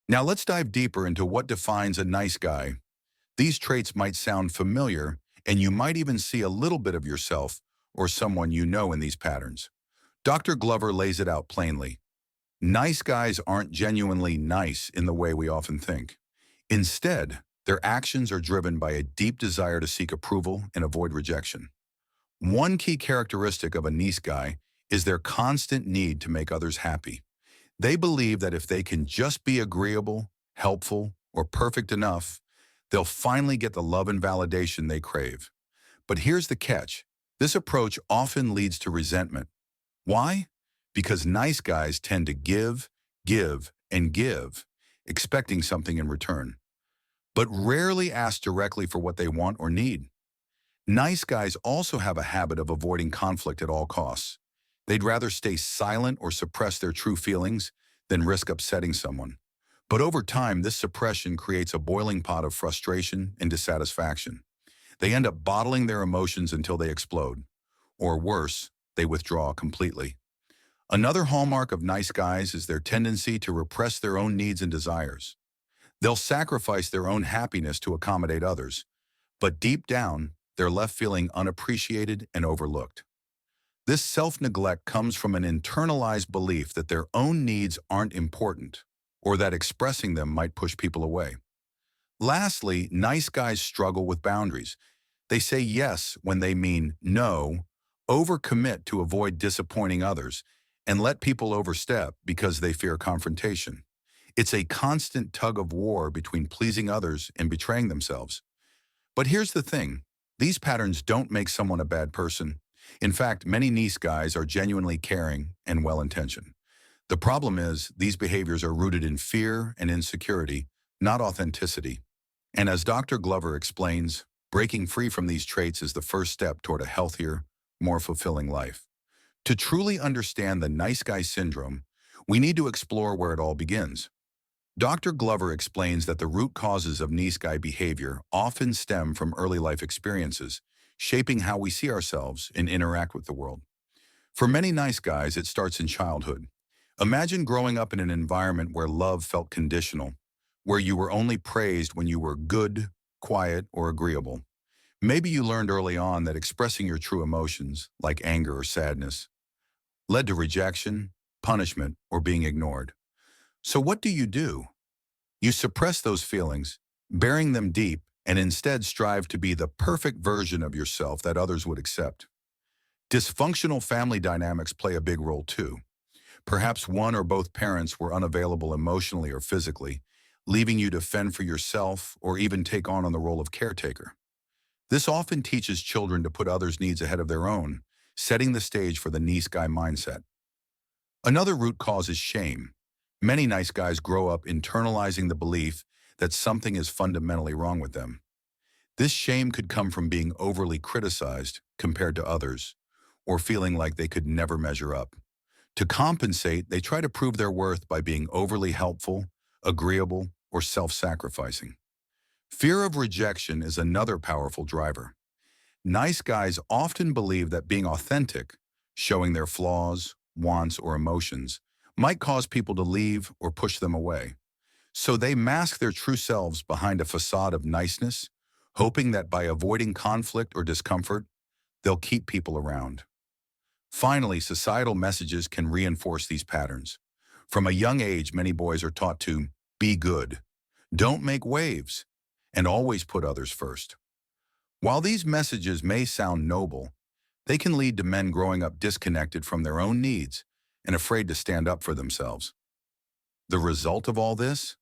Now let's dive deeper into what defines a nice guy. These traits might sound familiar, and you might even see a little bit of yourself or someone you know in these patterns. Dr. Glover lays it out plainly. Nice guys aren't genuinely nice in the way we often think. Instead, their actions are driven by a deep desire to seek approval and avoid rejection. One key characteristic of a nice guy is their constant need to make others happy. They believe that if they can just be agreeable, helpful, or perfect enough, they'll finally get the love and validation they crave. But here's the catch. This approach often leads to resentment. Why? Because nice guys tend to and give, expecting something in return, but rarely ask directly for what they want or need. Nice guys also have a habit of avoiding conflict at all costs. They'd rather stay silent or suppress their true feelings than risk upsetting someone. But over time, this suppression creates a boiling pot of frustration and dissatisfaction. They end up bottling their emotions until they explode. Or worse, they withdraw completely. Another hallmark of nice guys is their tendency to repress their own needs and desires. They'll sacrifice their own happiness to accommodate others, but deep down, they're left feeling unappreciated and overlooked. This self-neglect comes from an internalized belief that their own needs aren't important, or that expressing them might push people away. Lastly, nice guys struggle with boundaries. They say yes when they mean no, overcommit to avoid disappointing others, and let people overstep because they fear confrontation. It's a constant tug of war between pleasing others and betraying themselves. But here's the thing. These patterns don't make someone a bad person. In fact, many nice guys are genuinely caring and well-intentioned. The problem is, these behaviors are rooted in fear and insecurity, not authenticity. And as Dr. Glover explains, breaking free from these traits is the first step toward a healthier, more fulfilling life. To truly understand the nice guy syndrome, we need to explore where it all begins. Dr. Glover explains that the root causes of nice guy behavior often stem from early life experiences, shaping how we see ourselves and interact with the world. For many nice guys, it starts in childhood. Imagine growing up in an environment where love felt conditional, where you were only praised when you were good, quiet, or agreeable. Maybe you learned early on that expressing your true emotions, like anger or sadness, led to rejection, punishment, or being ignored. So what do? You suppress those feelings, burying them deep, and instead strive to be the perfect version of yourself that others would accept. Dysfunctional family dynamics play a big role too. Perhaps one or both parents were unavailable emotionally or physically, leaving you to fend for yourself or even take on the role of caretaker. This often teaches children to put others' needs ahead of their own, setting the stage for the nice guy mindset. Another root cause is shame. Many nice guys grow up internalizing the belief that something is fundamentally wrong with them. This shame could come from being overly criticized compared to others, or feeling like they could never measure up. To compensate, they try to prove their worth by being overly helpful, agreeable, or self-sacrificing. Fear of rejection is another powerful driver. Nice guys often believe that being authentic, showing their flaws, wants, or emotions, might cause people to leave or push them away. So they mask their true selves behind a facade of niceness, hoping that by avoiding conflict or discomfort, they'll keep people around. Finally, societal messages can reinforce these patterns. From a young age, many boys are taught to be good, don't make waves, and always put others first. While these messages may sound noble, they can lead to men growing up disconnected from their own needs and afraid to stand up for themselves. The result of all this?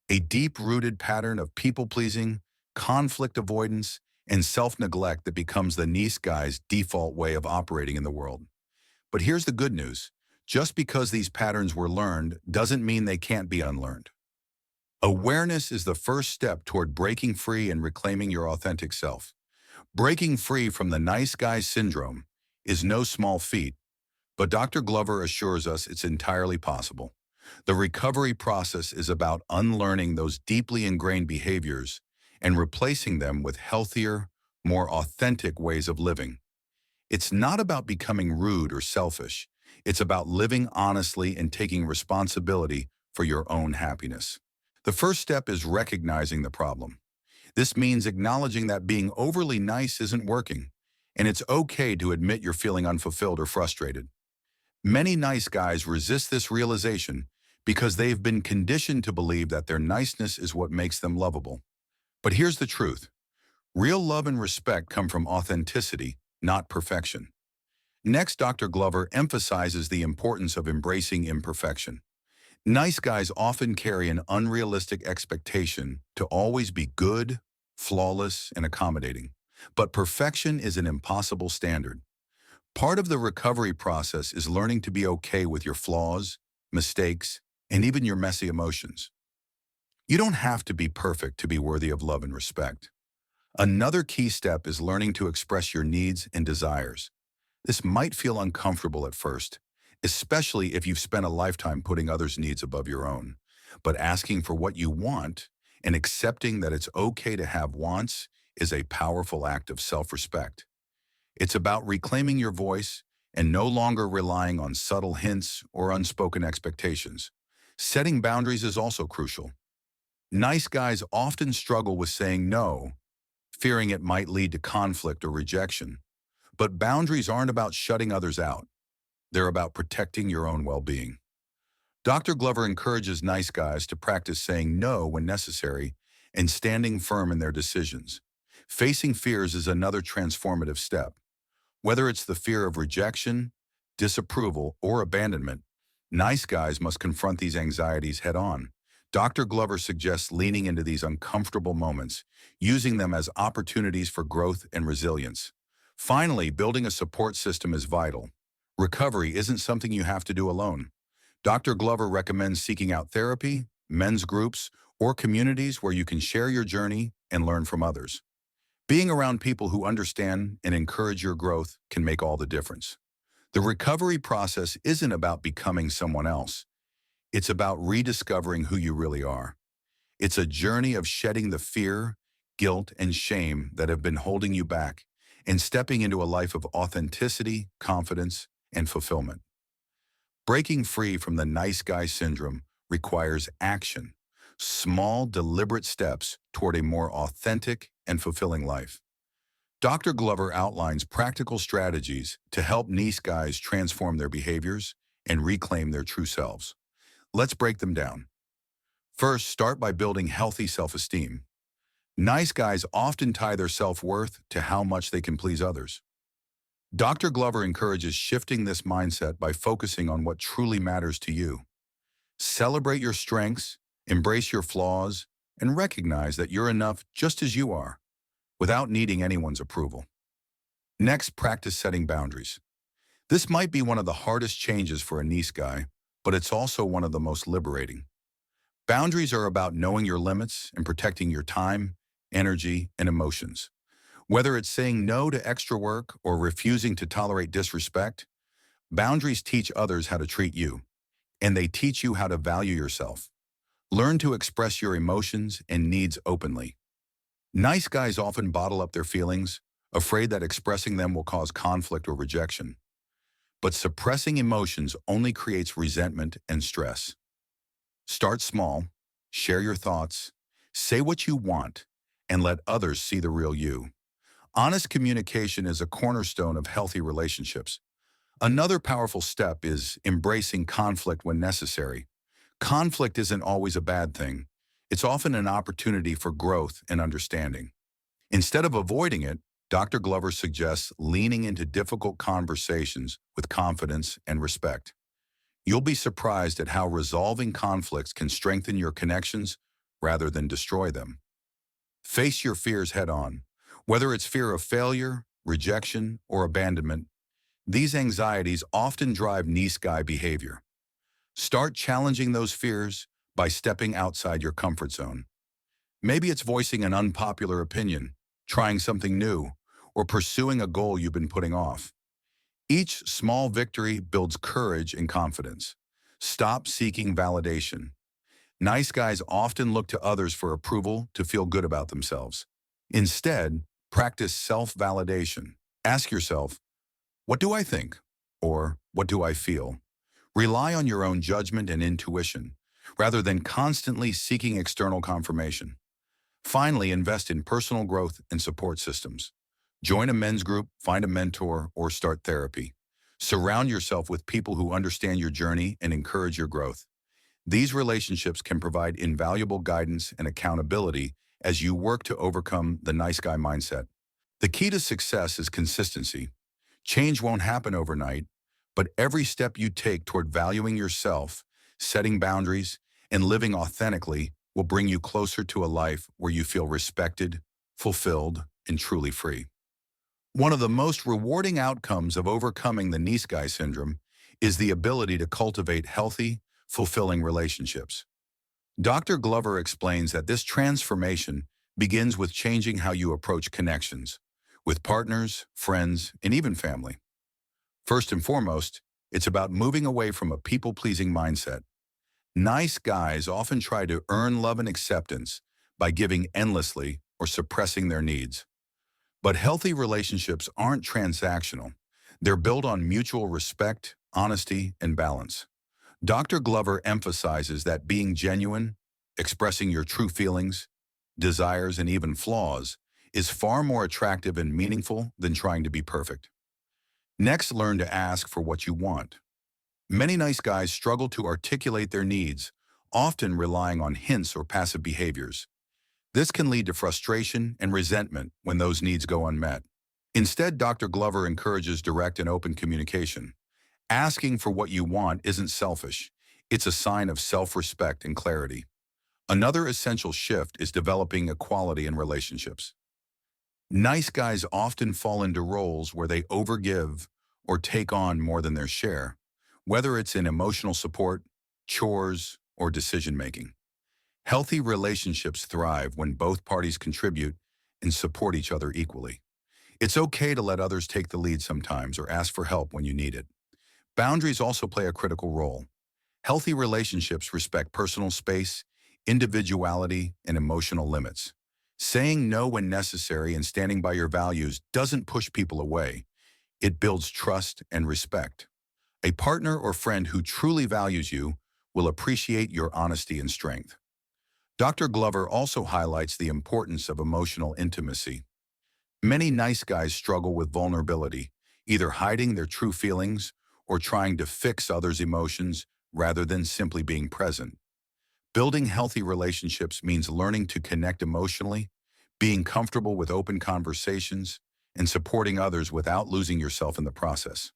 A deep-rooted pattern of people-pleasing, conflict avoidance, and self-neglect that becomes the nice guy's default way of operating in the world. But here's the good news. Just because these patterns were learned doesn't mean they can't be unlearned. Awareness is the first step toward breaking free and reclaiming your authentic self. Breaking free from the nice guy syndrome is no small feat, but Dr. Glover assures us it's entirely possible. The recovery process is about unlearning those deeply ingrained behaviors and replacing them with healthier, more authentic ways of living. It's not about becoming rude or selfish. It's about living honestly and taking responsibility for your own happiness. The first step is recognizing the problem. This means acknowledging that being overly nice isn't working, and it's okay to admit you're feeling unfulfilled or frustrated. Many nice guys resist this realization because they've been conditioned to believe that their niceness is what makes them lovable. But here's the truth. Real love and respect come from authenticity, not perfection. Next, Dr. Glover emphasizes the importance of embracing imperfection. Nice guys often carry an unrealistic expectation to always be good, flawless, and accommodating. But perfection is an impossible standard. Part of the recovery process is learning to be okay with your flaws, mistakes, and even your messy emotions. You don't have to be perfect to be worthy of love and respect. Another key step is learning to express your needs and desires. This might feel uncomfortable at first, especially if you've spent a lifetime putting others' needs above your own. But asking for what you want and accepting that it's okay to have wants is a powerful act of self-respect. It's about reclaiming your voice and no longer relying on subtle hints or unspoken expectations. Setting boundaries is also crucial. Nice guys often struggle with saying no, fearing it might lead to conflict or rejection. But boundaries aren't about shutting others out. They're about protecting your own well-being. Dr. Glover encourages nice guys to practice saying no when necessary and standing firm in their decisions. Facing fears is another transformative step. Whether it's the fear of rejection, disapproval, or abandonment, nice guys must confront these anxieties head-on. Dr. Glover suggests leaning into these uncomfortable moments, using them as opportunities for growth and resilience. Finally, building a support system is vital. Recovery isn't something you have to do alone. Dr. Glover recommends seeking out therapy, men's groups, or communities where you can share your journey and learn from others. Being around people who understand and encourage your growth can make all the difference. The recovery process isn't about becoming someone else. It's about rediscovering who you really are. It's a journey of shedding the fear, guilt, and shame that have been holding you back and stepping into a life of authenticity, confidence, and fulfillment. Breaking free from the nice guy syndrome requires action, small, deliberate steps toward a more authentic and fulfilling life. Dr. Glover outlines practical strategies to help nice guys transform their behaviors and reclaim their true selves. Let's break them down. First, start by building healthy self-esteem. Nice guys often tie their self-worth to how much they can please others. Dr. Glover encourages shifting this mindset by focusing on what truly matters to you. Celebrate your strengths, embrace your flaws, and recognize that you're enough just as you are, without needing anyone's approval. Next, practice setting boundaries. This might be one of the hardest changes for a nice guy, but it's also one of the most liberating. Boundaries are about knowing your limits and protecting your time, energy, and emotions. Whether it's saying no to extra work or refusing to tolerate disrespect, boundaries teach others how to treat you, and they teach you how to value yourself. Learn to express your emotions and needs openly. Nice guys often bottle up their feelings, afraid that expressing them will cause conflict or rejection. But suppressing emotions only creates resentment and stress. Start small, share your thoughts, say what you want, and let others see the real you. Honest communication is a cornerstone of healthy relationships. Another powerful step is embracing conflict when necessary. Conflict isn't always a bad thing. It's often an opportunity for growth and understanding. Instead of avoiding it, Dr. Glover suggests leaning into difficult conversations with confidence and respect. You'll be surprised at how resolving conflicts can strengthen your connections rather than destroy them. Face your fears head-on. Whether it's fear of failure, rejection, or abandonment, these anxieties often drive nice guy behavior. Start challenging those fears by stepping outside your comfort zone. Maybe it's voicing an unpopular opinion, trying something new, or pursuing a goal you've been putting off. Each small victory builds courage and confidence. Stop seeking validation. Nice guys often look to others for approval to feel good about themselves. Instead, practice self-validation. Ask yourself, what do I think? Or what do I feel? Rely on your own judgment and intuition. rather than constantly seeking external confirmation. Finally, invest in personal growth and support systems. Join a men's group, find a mentor, or start therapy. Surround yourself with people who understand your journey and encourage your growth. These relationships can provide invaluable guidance and accountability as you work to overcome the nice guy mindset. The key to success is consistency. Change won't happen overnight, but every step you take toward valuing yourself, setting boundaries, and living authentically will bring you closer to a life where you feel respected, fulfilled, and truly free. One of the most rewarding outcomes of overcoming the nice guy syndrome is the ability to cultivate healthy, fulfilling relationships. Dr. Glover explains that this transformation begins with changing how you approach connections with partners, friends, and even family. First and foremost, it's about moving away from a people-pleasing mindset. Nice guys often try to earn love and acceptance by giving endlessly or suppressing their needs. But healthy relationships aren't transactional. They're built on mutual respect, honesty, and balance. Dr. Glover emphasizes that being genuine, expressing your true feelings, desires, and even flaws is far more attractive and meaningful than trying to be perfect. Next, learn to ask for what you want. Many nice guys struggle to articulate their needs, often relying on hints or passive behaviors. This can lead to frustration and resentment when those needs go unmet. Instead, Dr. Glover encourages direct and open communication. Asking for what you want isn't selfish. It's a sign of self-respect and clarity. Another essential shift is developing equality in relationships. Nice guys often fall into roles where they overgive or take on more than their share, whether it's in emotional support, chores, or decision-making. Healthy relationships thrive when both parties contribute and support each other equally. It's okay to let others take the lead sometimes or ask for help when you need it. Boundaries also play a critical role. Healthy relationships respect personal space, individuality, and emotional limits. Saying no when necessary and standing by your values doesn't push people away. It builds trust and respect. A partner or friend who truly values you will appreciate your honesty and strength. Dr. Glover also highlights the importance of emotional intimacy. Many nice guys struggle with vulnerability, either hiding their true feelings or trying to fix others' emotions rather than simply being present. Building healthy relationships means learning to connect emotionally, being comfortable with open conversations, and supporting others without losing yourself in the process.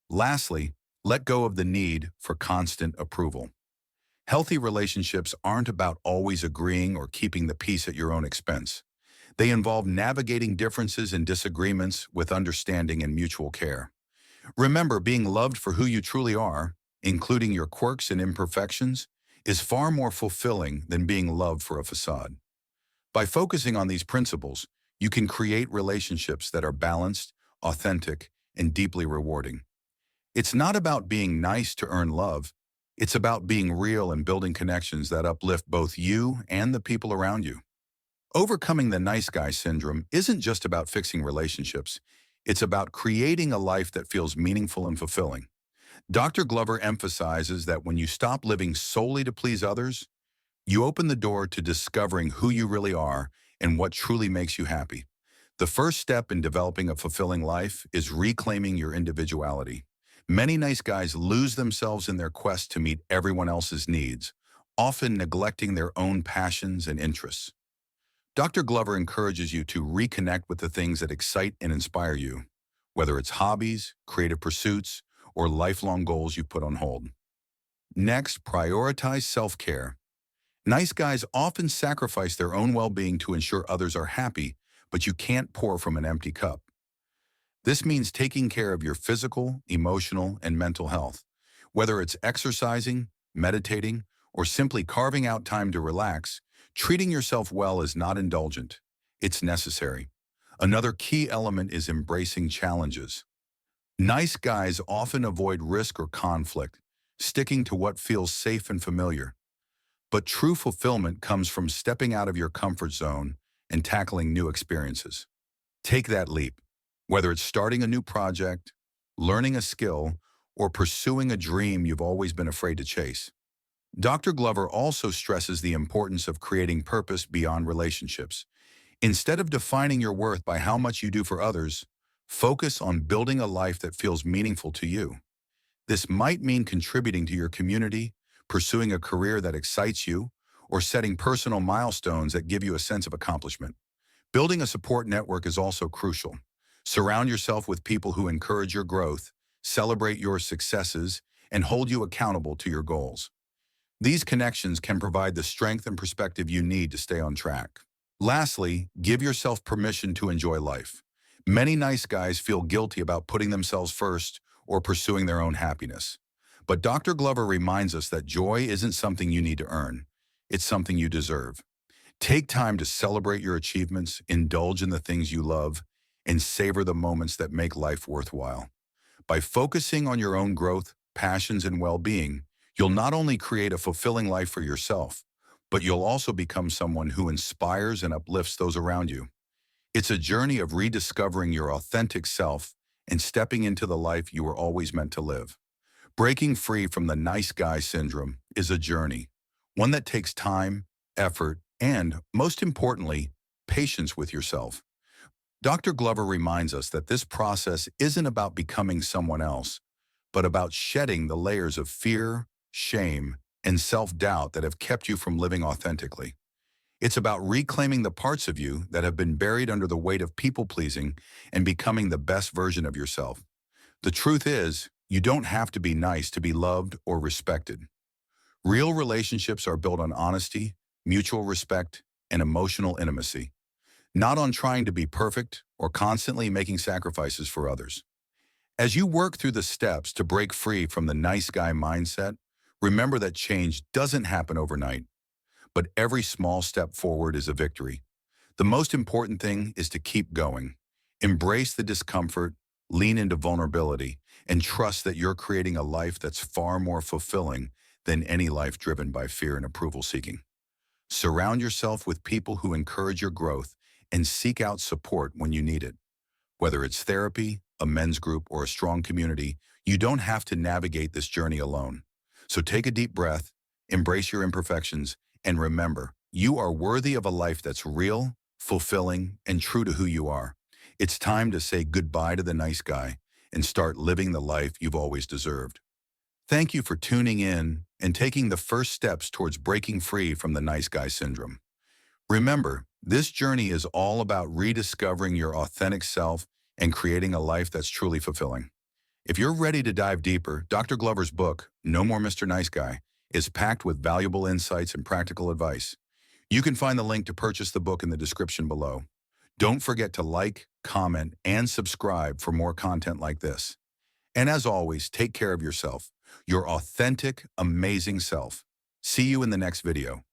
Lastly, let go of the need for constant approval. Healthy relationships aren't about always agreeing or keeping the peace at your own expense. They involve navigating differences and disagreements with understanding and mutual care. Remember, being loved for who you truly are, including your quirks and imperfections, is far more fulfilling than being loved for a facade. By focusing on these principles, you can create relationships that are balanced, authentic, and deeply rewarding. It's not about being nice to earn love. It's about being real and building connections that uplift both you and the people around you. Overcoming the nice guy syndrome isn't just about fixing relationships. It's about creating a life that feels meaningful and fulfilling. Dr. Glover emphasizes that when you stop living solely to please others, you open the door to discovering who you really are and what truly makes you happy. The first step in developing a fulfilling life is reclaiming your individuality. Many nice guys lose themselves in their quest to meet everyone else's needs, often neglecting their own passions and interests. Dr. Glover encourages you to reconnect with the things that excite and inspire you, whether it's hobbies, creative pursuits, or lifelong goals you put on hold. Next, prioritize self-care. Nice guys often sacrifice their own well-being to ensure others are happy, but you can't pour from an empty cup. This means taking care of your physical, emotional, and mental health. Whether it's exercising, meditating, or simply carving out time to relax, treating yourself well is not indulgent. It's necessary. Another key element is embracing challenges. Nice guys often avoid risk or conflict, sticking to what feels safe and familiar. But true fulfillment comes from stepping out of your comfort zone and tackling new experiences. Take that leap. Whether it's starting a new project, learning a skill, or pursuing a dream you've always been afraid to chase. Dr. Glover also stresses the importance of creating purpose beyond relationships. Instead of defining your worth by how much you do for others, focus on building a life that feels meaningful to you. This might mean contributing to your community, pursuing a career that excites you, or setting personal milestones that give you a sense of accomplishment. Building a support network is also crucial. Surround yourself with people who encourage your growth, celebrate your successes, and hold you accountable to your goals. These connections can provide the strength and perspective you need to stay on track. Lastly, give yourself permission to enjoy life. Many nice guys feel guilty about putting themselves first or pursuing their own happiness. But Dr. Glover reminds us that joy isn't something you need to earn. It's something you deserve. Take time to celebrate your achievements, indulge in the things you love, and savor the moments that make life worthwhile. By focusing on your own growth, passions, and well-being, you'll not only create a fulfilling life for yourself, but you'll also become someone who inspires and uplifts those around you. It's a journey of rediscovering your authentic self and stepping into the life you were always meant to live. Breaking free from the nice guy syndrome is a journey, one that takes time, effort, and, most importantly, patience with yourself. Dr. Glover reminds us that this process isn't about becoming someone else, but about shedding the layers of fear, shame, and self-doubt that have kept you from living authentically. It's about reclaiming the parts of you that have been buried under the weight of people-pleasing and becoming the best version of yourself. The truth is, you don't have to be nice to be loved or respected. Real relationships are built on honesty, mutual respect, and emotional intimacy, not on trying to be perfect or constantly making sacrifices for others. As you work through the steps to break free from the nice guy mindset, remember that change doesn't happen overnight, but every small step forward is a victory. The most important thing is to keep going. Embrace the discomfort, lean into vulnerability, and trust that you're creating a life that's far more fulfilling than any life driven by fear and approval seeking. Surround yourself with people who encourage your growth and seek out support when you need it. Whether it's therapy, a men's group, or a strong community, you don't have to navigate this journey alone. So take a deep breath, embrace your imperfections, and remember, you are worthy of a life that's real, fulfilling, and true to who you are. It's time to say goodbye to the nice guy and start living the life you've always deserved. Thank you for tuning in and taking the first steps towards breaking free from the nice guy syndrome. Remember, this journey is all about rediscovering your authentic self and creating a life that's truly fulfilling. If you're ready to dive deeper, Dr. Glover's book, No More Mr. Nice Guy, is packed with valuable insights and practical advice. You can find the link to purchase the book in the description below. Don't forget to like, comment, and subscribe for more content like this. And as always, take care of yourself, your authentic, amazing self. See you in the next video.